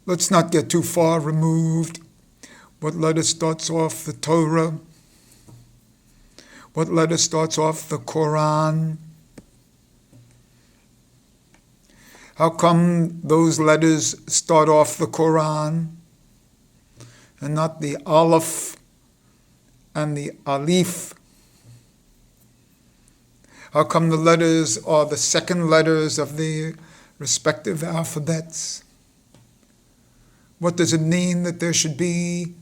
Let's not get too far removed. What letter starts off the Torah? What letter starts off the Quran? How come those letters start off the Quran and not the Aleph and the Alif? How come the letters are the second letters of the respective alphabets? What does it mean that there should be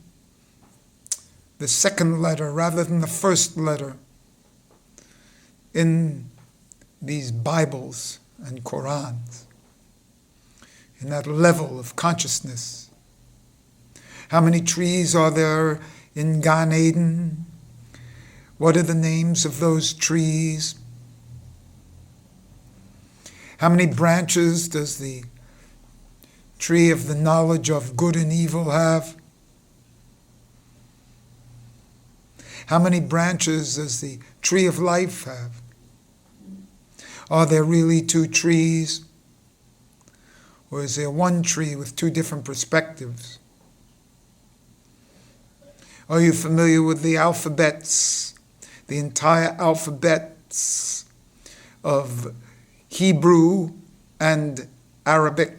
the second letter rather than the first letter in these Bibles and Qurans, in that level of consciousness? How many trees are there in Gan Eden? What are the names of those trees? How many branches does the tree of the knowledge of good and evil have? How many branches does the tree of life have? Are there really two trees? Or is there one tree with two different perspectives? Are you familiar with the alphabets, the entire alphabets of Hebrew and Arabic?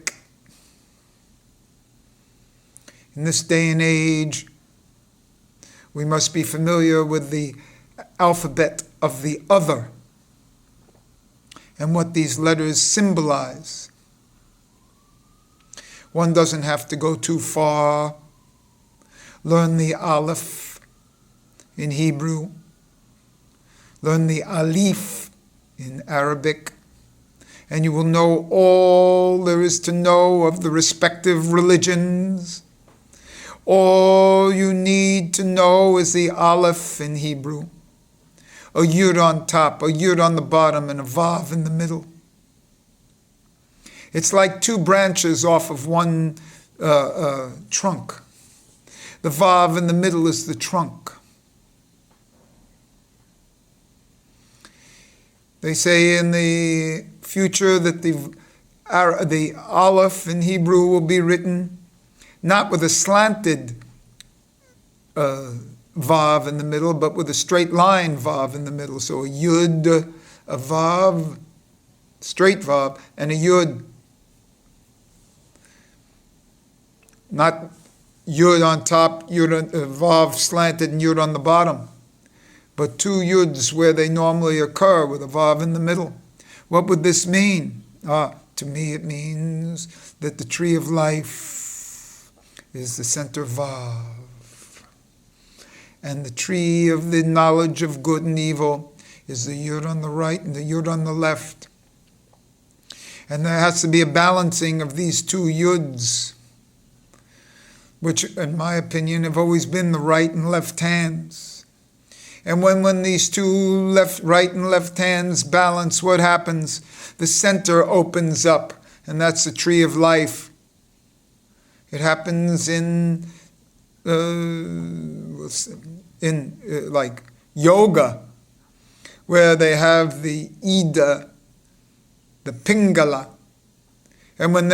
In this day and age, we must be familiar with the alphabet of the other and what these letters symbolize. One doesn't have to go too far. Learn the Aleph in Hebrew. Learn the Alif in Arabic. And you will know all there is to know of the respective religions. All you need to know is the Aleph in Hebrew. A Yud on top, a Yud on the bottom, and a Vav in the middle. It's like two branches off of one trunk. The Vav in the middle is the trunk. They say in the future that the Aleph in Hebrew will be written not with a slanted Vav in the middle, but with a straight line Vav in the middle. So a Yud, a Vav, straight Vav, and a Yud. Not Yud on top, Vav slanted, and Yud on the bottom. But two Yuds where they normally occur with a Vav in the middle. What would this mean? To me it means that the tree of life is the center Vav. And the tree of the knowledge of good and evil is the Yud on the right and the Yud on the left. And there has to be a balancing of these two Yuds, which, in my opinion, have always been the right and left hands. And when these two right and left hands balance, what happens? The center opens up, and that's the tree of life. It happens in like yoga, where they have the Ida, the Pingala. And when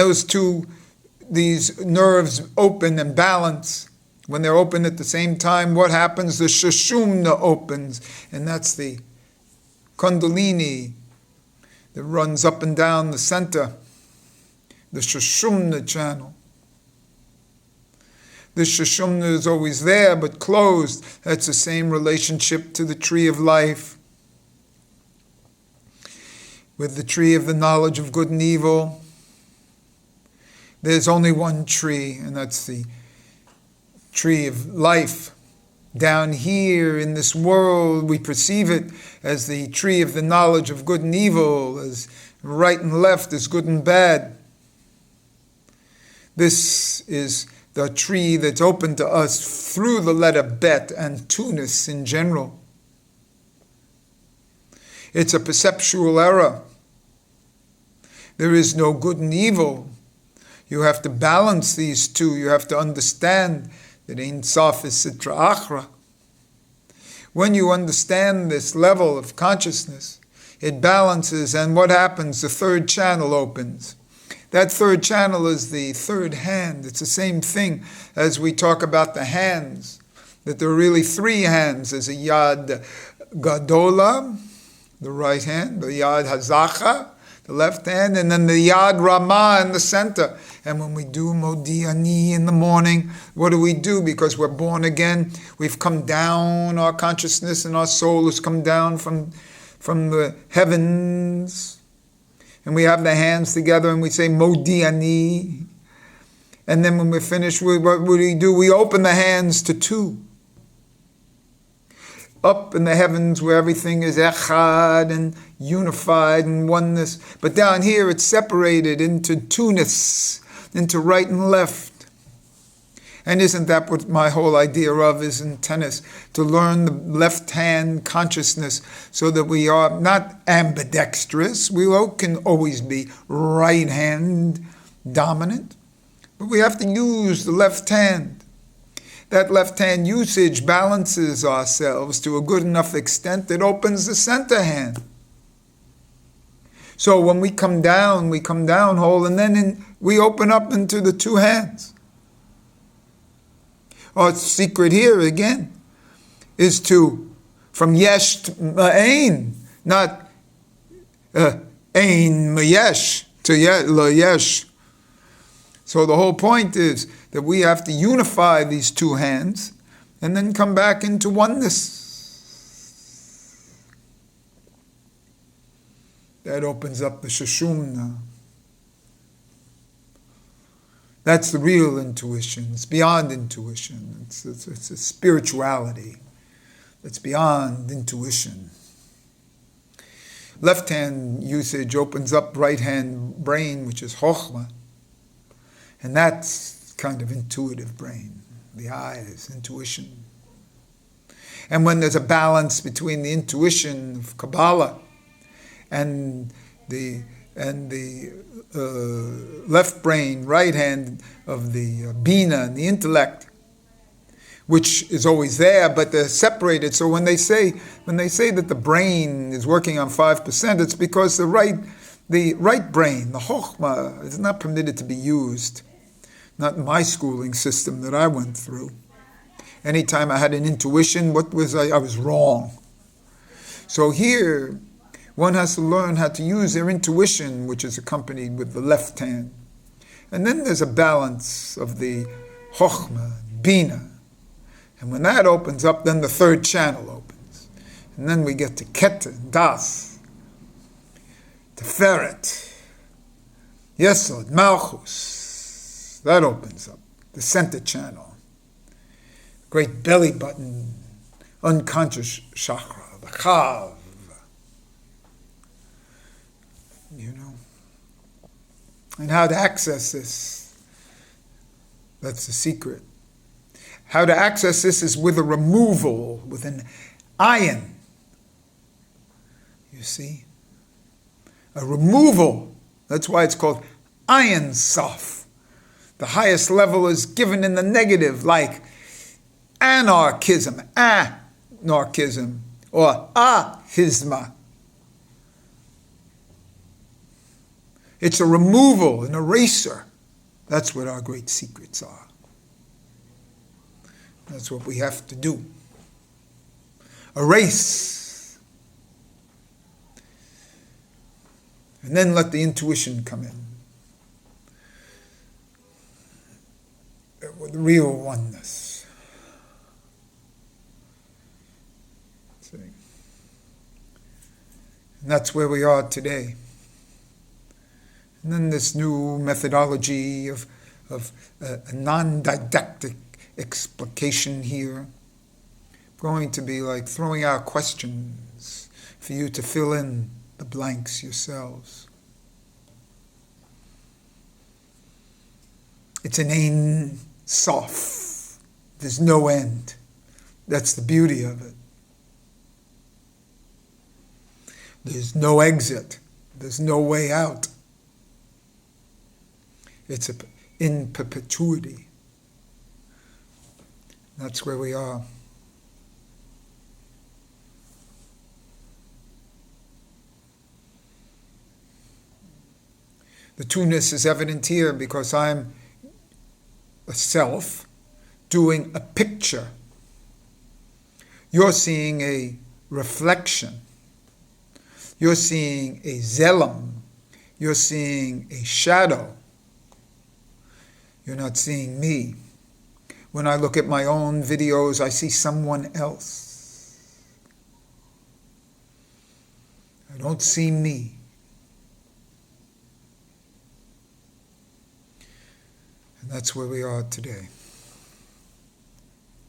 these nerves open and balance, when they're open at the same time, what happens? The Sushumna opens, and that's the Kundalini that runs up and down the center, the Sushumna channel. The Sushumna is always there, but closed. That's the same relationship to the tree of life. With the tree of the knowledge of good and evil, there's only one tree, and that's the tree of life. Down here in this world, we perceive it as the tree of the knowledge of good and evil, as right and left, as good and bad. This is the tree that's open to us through the letter Bet and Tunis in general. It's a perceptual error. There is no good and evil. You have to balance these two. You have to understand that Ein Sof is Sitra Achra. When you understand this level of consciousness, it balances, and what happens? The third channel opens. That third channel is the third hand. It's the same thing as we talk about the hands, that there are really three hands. There's a Yad Gadola, the right hand, the Yad Hazacha, the left hand, and then the Yad Ramah in the center. And when we do Modi Ani in the morning, what do we do? Because we're born again, we've come down, our consciousness and our soul has come down from the heavens. And we have the hands together and we say Modi Ani. And then when we're finished, what do? We open the hands to two. Up in the heavens where everything is echad and unified and oneness. But down here it's separated into two-ness, into right and left. And isn't that what my whole idea of is in tennis? To learn the left-hand consciousness so that we are not ambidextrous. We can always be right-hand dominant. But we have to use the left hand. That left-hand usage balances ourselves to a good enough extent that opens the center hand. So when we come down whole, and then we open up into the two hands. Our secret here, again, is from yesh to ma'ain, not ain mayesh to yesh. So the whole point is that we have to unify these two hands and then come back into oneness. That opens up the Shashumna. That's the real intuition. It's beyond intuition. It's a spirituality that's beyond intuition. Left hand usage opens up right hand brain, which is Chokhmah. And that's kind of intuitive brain, the eyes, intuition. And when there's a balance between the intuition of Kabbalah and the left brain, right hand of the Bina and the intellect, which is always there, but they're separated. So when they say that the brain is working on 5%, it's because the right brain, the Chokhmah, is not permitted to be used. Not in my schooling system that I went through. Anytime I had an intuition, I was wrong. So here, one has to learn how to use their intuition, which is accompanied with the left hand. And then there's a balance of the Chokhmah, Bina. And when that opens up, then the third channel opens. And then we get to Keter, Das, Tiferet, Yesod, Malchus. That opens up the center channel. Great belly button, unconscious chakra, the Chav. And how to access this, that's the secret. How to access this is with a removal, with an ayin. You see? A removal. That's why it's called ayin sof. The highest level is given in the negative, like anarchism, or ahisma. It's a removal, an eraser. That's what our great secrets are. That's what we have to do. Erase. And then let the intuition come in. With real oneness. See? And that's where we are today. And then this new methodology of a non-didactic explication here, going to be like throwing out questions for you to fill in the blanks yourselves. It's an Ein Sof. There's no end. That's the beauty of it. There's no exit. There's no way out. It's in perpetuity. That's where we are. The two-ness is evident here because I'm a self doing a picture. You're seeing a reflection. You're seeing a zelum. You're seeing a shadow. You're not seeing me. When I look at my own videos, I see someone else. I don't see me. And that's where we are today.